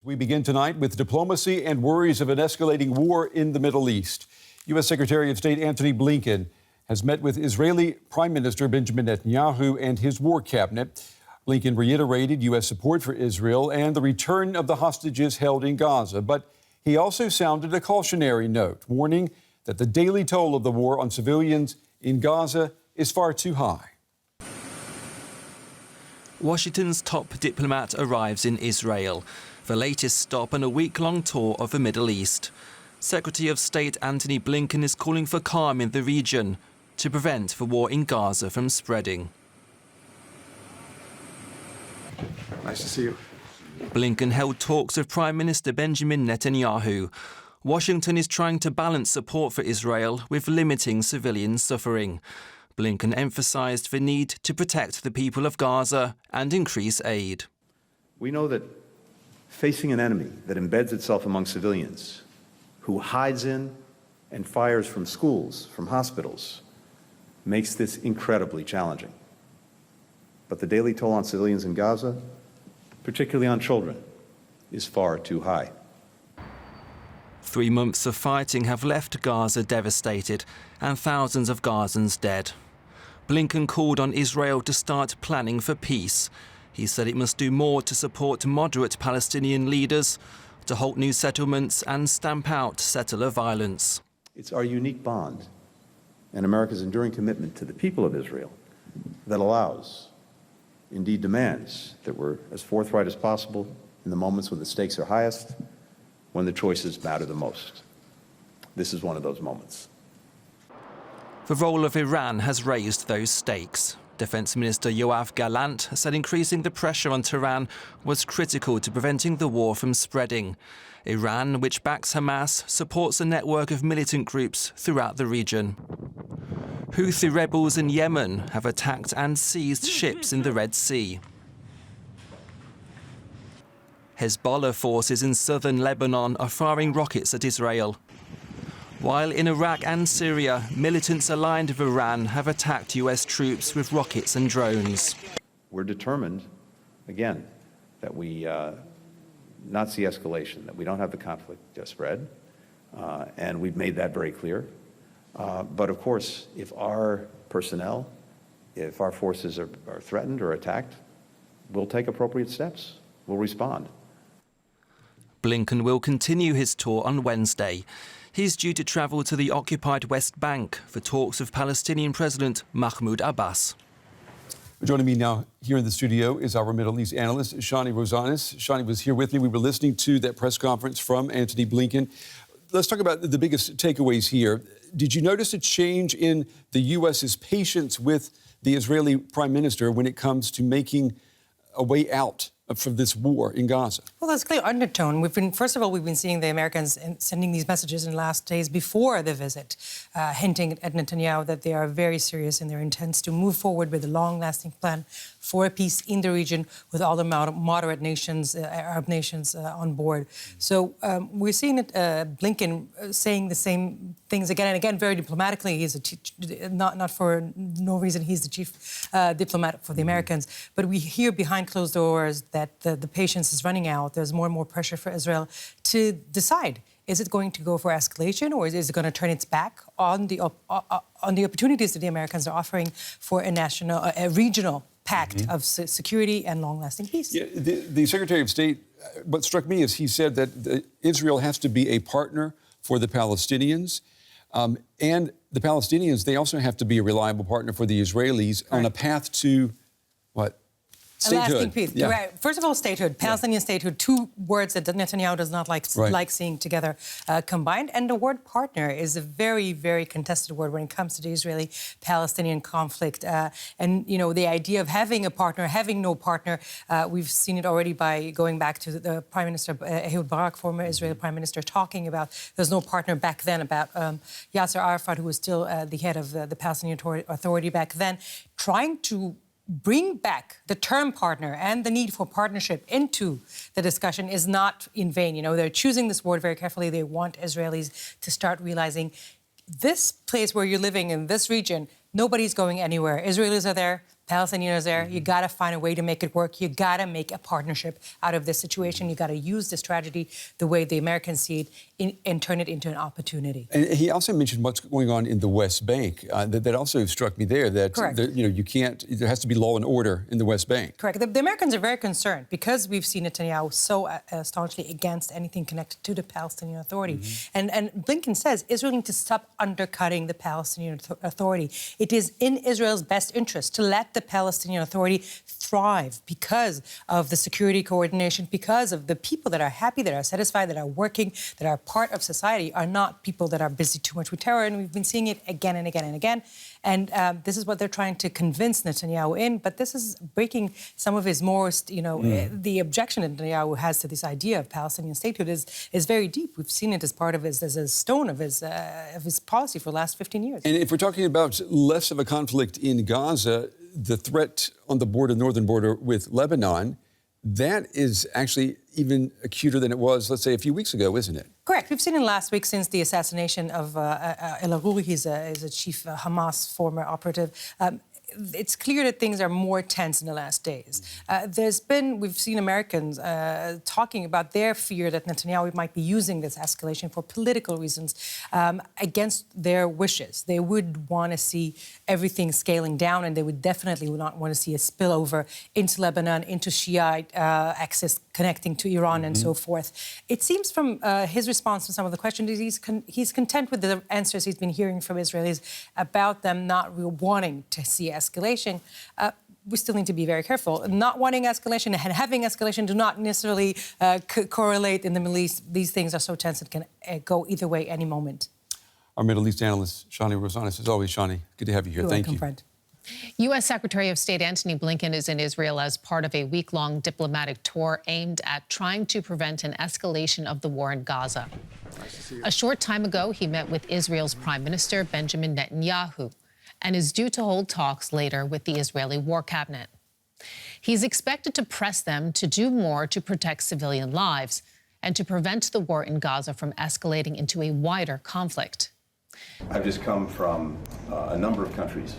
We begin tonight with diplomacy and worries of an escalating war in the Middle East. U.S. Secretary of State Antony Blinken has met with Israeli Prime Minister Benjamin Netanyahu and his war cabinet. Blinken reiterated U.S. support for Israel and the return of the hostages held in Gaza. But he also sounded a cautionary note, warning that the daily toll of the war on civilians in Gaza is far too high. Washington's top diplomat arrives in Israel, the latest stop on a week-long tour of the Middle East. Secretary of State Antony Blinken is calling for calm in the region to prevent the war in Gaza from spreading. Nice to see you. Blinken held talks with Prime Minister Benjamin Netanyahu. Washington is trying to balance support for Israel with limiting civilian suffering. Blinken emphasized the need to protect the people of Gaza and increase aid. We know that facing an enemy that embeds itself among civilians, who hides in and fires from schools, from hospitals, makes this incredibly challenging. But the daily toll on civilians in Gaza, particularly on children, is far too high. 3 months of fighting have left Gaza devastated and thousands of Gazans dead. Blinken called on Israel to start planning for peace. He said it must do more to support moderate Palestinian leaders, to halt new settlements and stamp out settler violence. It's our unique bond and America's enduring commitment to the people of Israel that allows, indeed demands, that we're as forthright as possible in the moments when the stakes are highest, when the choices matter the most. This is one of those moments. The role of Iran has raised those stakes. Defence Minister Yoav Gallant said increasing the pressure on Tehran was critical to preventing the war from spreading. Iran, which backs Hamas, supports a network of militant groups throughout the region. Houthi rebels in Yemen have attacked and seized ships in the Red Sea. Hezbollah forces in southern Lebanon are firing rockets at Israel. While in Iraq and Syria, militants aligned with Iran have attacked US troops with rockets and drones. We're determined, again, that we not see escalation, that we don't have the conflict spread, and we've made that very clear. But of course, if our personnel, if our forces are threatened or attacked, we'll take appropriate steps. We'll respond. Blinken will continue his tour on Wednesday. He's due to travel to the occupied West Bank for talks with Palestinian President Mahmoud Abbas. Joining me now here in the studio is our Middle East analyst, Shani Rozanes. Shani was here with me. We were listening to that press conference from Antony Blinken. Let's talk about the biggest takeaways here. Did you notice a change in the U.S.'s patience with the Israeli Prime Minister when it comes to making a way out from this war in Gaza? Well, there's a clear undertone. First of all, we've been seeing the Americans sending these messages in the last days before the visit, hinting at Netanyahu that they are very serious in their intents to move forward with a long-lasting plan for a peace in the region with all the moderate nations, Arab nations on board. So we're seeing Blinken saying the same things again and again, very diplomatically. He's not for no reason. He's the chief diplomat for the Americans. But we hear behind closed doors that the patience is running out. There's more and more pressure for Israel to decide. Is it going to go for escalation, or is it going to turn its back on the opportunities that the Americans are offering for a regional pact of security and long-lasting peace? Yeah, the Secretary of State, what struck me is he said that Israel has to be a partner for the Palestinians. And the Palestinians, they also have to be a reliable partner for the Israelis on a path to, what? Statehood. A lasting peace. Yeah. Right. First of all, statehood. Palestinian statehood, two words that Netanyahu does not like seeing together combined. And the word partner is a very, very contested word when it comes to the Israeli-Palestinian conflict. And, you know, the idea of having a partner, having no partner, we've seen it already by going back to the Prime Minister, Ehud Barak, former Israeli Prime Minister, talking about there's no partner back then, about Yasser Arafat, who was still the head of the Palestinian Authority back then, trying to bring back the term partner and the need for partnership into the discussion is not in vain. You know, they're choosing this word very carefully. They want Israelis to start realizing this place where you're living in this region, nobody's going anywhere. Israelis are there, Palestinians there. You got to find a way to make it work. You got to make a partnership out of this situation. You got to use this tragedy the way the Americans see it and turn it into an opportunity. And he also mentioned what's going on in the West Bank. That also struck me there. That you can't. There has to be law and order in the West Bank. Correct. The Americans are very concerned because we've seen Netanyahu so staunchly against anything connected to the Palestinian Authority. Mm-hmm. And Blinken says Israel needs to stop undercutting the Palestinian Authority. It is in Israel's best interest to let the Palestinian Authority thrive because of the security coordination, because of the people that are happy, that are satisfied, that are working, that are part of society, are not people that are busy too much with terror. And we've been seeing it again and again and again. And this is what they're trying to convince Netanyahu in. But this is breaking some of his most, the objection that Netanyahu has to this idea of Palestinian statehood is very deep. We've seen it as part of as a stone of his policy for the last 15 years. And if we're talking about less of a conflict in Gaza, the threat on the northern border with Lebanon, that is actually even acuter than it was, let's say, a few weeks ago, isn't it? Correct. We've seen it last week since the assassination of El-Aruri. He's a chief Hamas former operative. It's clear that things are more tense in the last days. We've seen Americans talking about their fear that Netanyahu might be using this escalation for political reasons against their wishes. They would want to see everything scaling down, and they would definitely not want to see a spillover into Lebanon, into Shiite axis connecting to Iran and so forth. It seems from his response to some of the questions, he's content with the answers he's been hearing from Israelis about them not wanting to see escalation. We still need to be very careful. Not wanting escalation and having escalation do not necessarily correlate in the Middle East. These things are so tense it can go either way any moment. Our Middle East analyst, Shani Rozanes. As always, Shani, good to have you here. You're Thank welcome, you. friend. U.S. Secretary of State Antony Blinken is in Israel as part of a week-long diplomatic tour aimed at trying to prevent an escalation of the war in Gaza. A short time ago, he met with Israel's Prime Minister Benjamin Netanyahu and is due to hold talks later with the Israeli War Cabinet. He's expected to press them to do more to protect civilian lives and to prevent the war in Gaza from escalating into a wider conflict. I've just come from a number of countries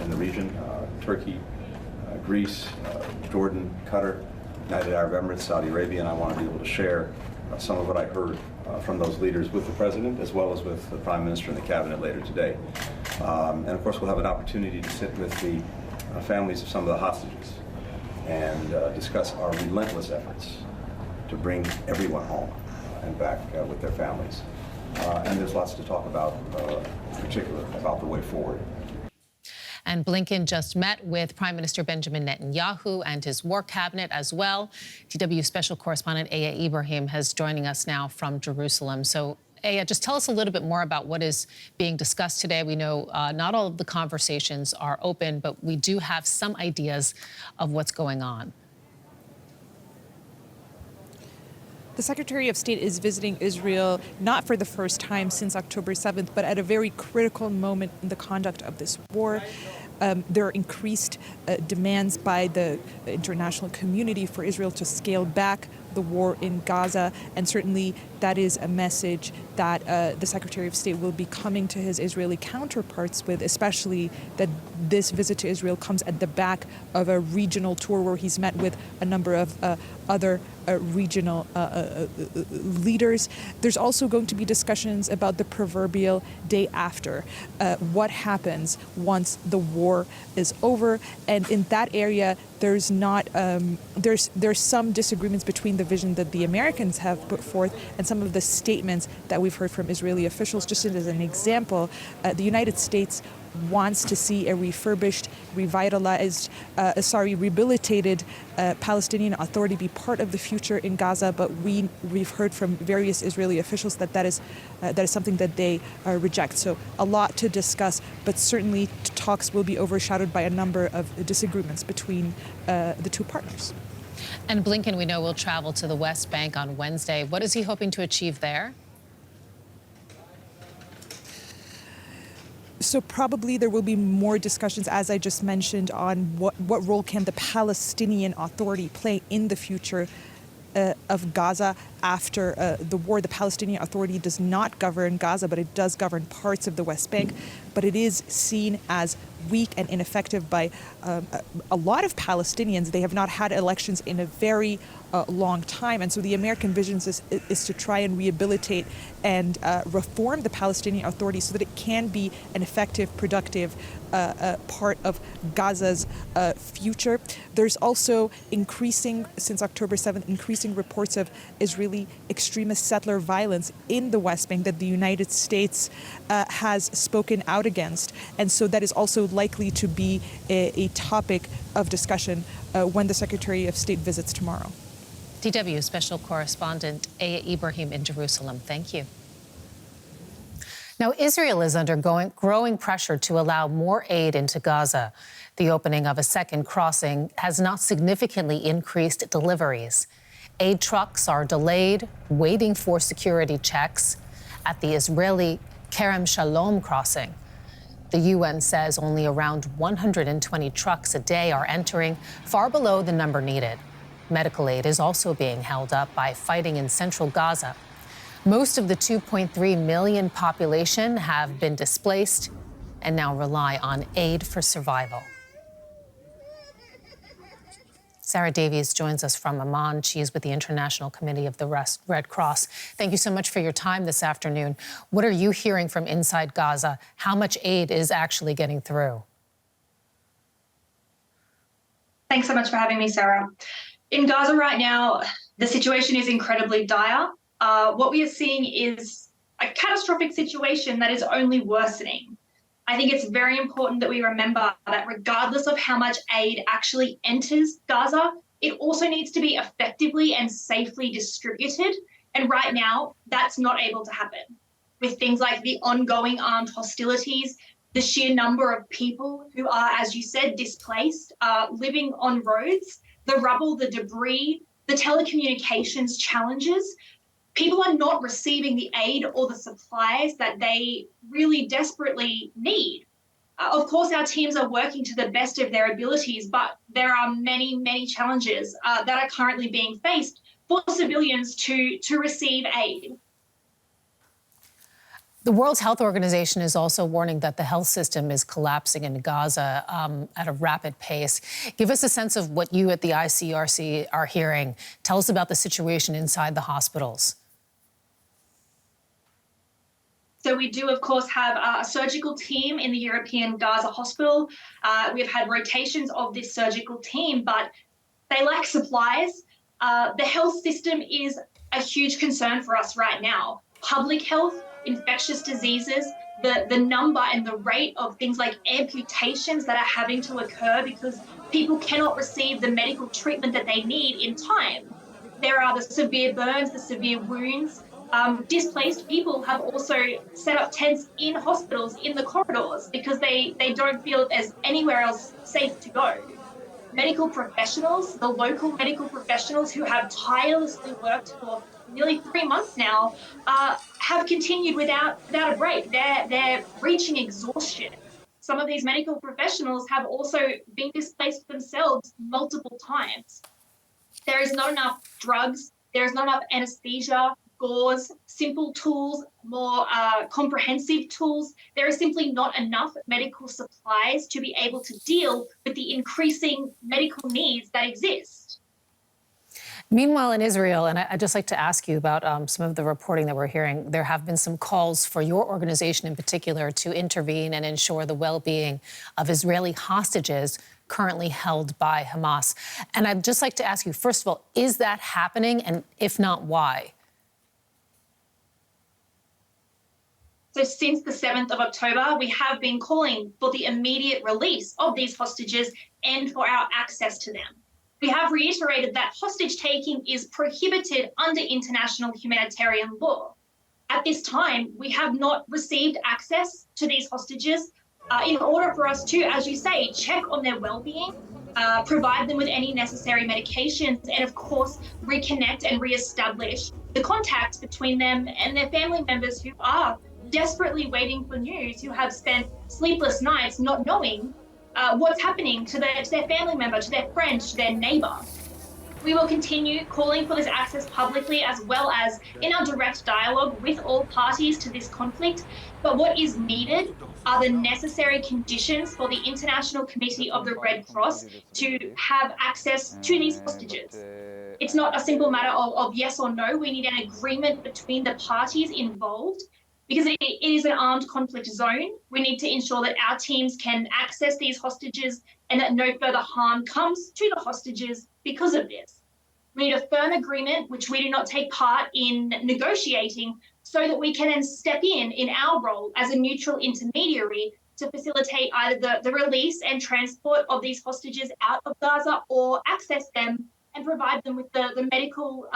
in the region, Turkey, Greece, Jordan, Qatar, United Arab Emirates, Saudi Arabia, and I want to be able to share some of what I heard from those leaders with the President as well as with the Prime Minister and the Cabinet later today. And of course, we'll have an opportunity to sit with the families of some of the hostages and discuss our relentless efforts to bring everyone home and back with their families. And there's lots to talk about, in particular, about the way forward. And Blinken just met with Prime Minister Benjamin Netanyahu and his war cabinet as well. DW Special Correspondent Ibrahim is joining us now from Jerusalem. So, just tell us a little bit more about what is being discussed today. We know not all of the conversations are open, but we do have some ideas of what's going on. The Secretary of State is visiting Israel not for the first time since October 7th, but at a very critical moment in the conduct of this war. There are increased demands by the international community for Israel to scale back the war in Gaza, and certainly that is a message that the Secretary of State will be coming to his Israeli counterparts with, especially that this visit to Israel comes at the back of a regional tour where he's met with a number of other regional leaders. There's also going to be discussions about the proverbial day after, what happens once the war is over, and in that area there's not there's some disagreements between the vision that the Americans have put forth and some of the statements that we've heard from Israeli officials. Just as an example, the United States wants to see a refurbished, rehabilitated Palestinian Authority be part of the future in Gaza, but we've heard from various Israeli officials that is something that they reject. So a lot to discuss, but certainly talks will be overshadowed by a number of disagreements between the two partners. And Blinken, we know, will travel to the West Bank on Wednesday. What is he hoping to achieve there? So probably there will be more discussions, as I just mentioned, on what role can the Palestinian Authority play in the future of Gaza after the war. The Palestinian Authority does not govern Gaza, but it does govern parts of the West Bank. But it is seen as weak and ineffective by a lot of Palestinians. They have not had elections in a very long time. And so the American vision is to try and rehabilitate and reform the Palestinian Authority so that it can be an effective, productive part of Gaza's future. There's also since October 7th, increasing reports of Israeli extremist settler violence in the West Bank that the United States has spoken out against. And so that is also likely to be a topic of discussion when the Secretary of State visits tomorrow. DW Special Correspondent Ibrahim in Jerusalem. Thank you. Now, Israel is undergoing growing pressure to allow more aid into Gaza. The opening of a second crossing has not significantly increased deliveries. Aid trucks are delayed, waiting for security checks at the Israeli Kerem Shalom crossing. The UN says only around 120 trucks a day are entering, far below the number needed. Medical aid is also being held up by fighting in central Gaza. Most of the 2.3 million population have been displaced and now rely on aid for survival. Sarah Davies joins us from Amman. She's with the International Committee of the Red Cross. Thank you so much for your time this afternoon. What are you hearing from inside Gaza? How much aid is actually getting through? Thanks so much for having me, Sarah. In Gaza right now, the situation is incredibly dire. What we are seeing is a catastrophic situation that is only worsening. I think it's very important that we remember that regardless of how much aid actually enters Gaza, it also needs to be effectively and safely distributed. And right now, that's not able to happen. With things like the ongoing armed hostilities, the sheer number of people who are, as you said, displaced, living on roads, the rubble, the debris, the telecommunications challenges, people are not receiving the aid or the supplies that they really desperately need. Of course, our teams are working to the best of their abilities, but there are many, many challenges that are currently being faced for civilians to receive aid. The World Health Organization is also warning that the health system is collapsing in Gaza at a rapid pace. Give us a sense of what you at the ICRC are hearing. Tell us about the situation inside the hospitals. So we do, of course, have a surgical team in the European Gaza hospital. We've had rotations of this surgical team, but they lack supplies. The health system is a huge concern for us right now. Public health, infectious diseases, the number and the rate of things like amputations that are having to occur because people cannot receive the medical treatment that they need in time. There are the severe burns, the severe wounds. Displaced people have also set up tents in hospitals in the corridors because they don't feel there's anywhere else safe to go. Medical professionals, the local medical professionals who have tirelessly worked for nearly 3 months now, have continued without a break. They're reaching exhaustion. Some of these medical professionals have also been displaced themselves multiple times. There is not enough drugs. There is not enough anesthesia, gauze, simple tools, more comprehensive tools. There is simply not enough medical supplies to be able to deal with the increasing medical needs that exist. Meanwhile, in Israel, and I'd just like to ask you about some of the reporting that we're hearing, there have been some calls for your organization in particular to intervene and ensure the well-being of Israeli hostages currently held by Hamas. And I'd just like to ask you, first of all, is that happening? And if not, why? So since the 7th of October, we have been calling for the immediate release of these hostages and for our access to them. We have reiterated that hostage taking is prohibited under international humanitarian law. At this time, we have not received access to these hostages in order for us to, as you say, check on their well-being, provide them with any necessary medications, and of course, reconnect and reestablish the contact between them and their family members who are desperately waiting for news, who have spent sleepless nights not knowing what's happening to their family member, to their friend, to their neighbor. We will continue calling for this access publicly as well as in our direct dialogue with all parties to this conflict. But what is needed are the necessary conditions for the International Committee of the Red Cross to have access to these hostages. It's not a simple matter of yes or no. We need an agreement between the parties involved because it is an armed conflict zone. We need to ensure that our teams can access these hostages and that no further harm comes to the hostages because of this. We need a firm agreement, which we do not take part in negotiating, so that we can then step in our role as a neutral intermediary to facilitate either the release and transport of these hostages out of Gaza or access them and provide them with the medical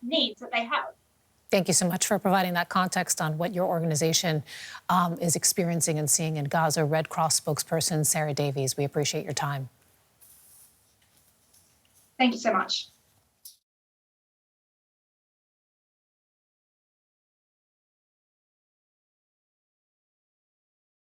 needs that they have. Thank you so much for providing that context on what your organization is experiencing and seeing in Gaza. Red Cross spokesperson Sarah Davies, we appreciate your time. Thank you so much.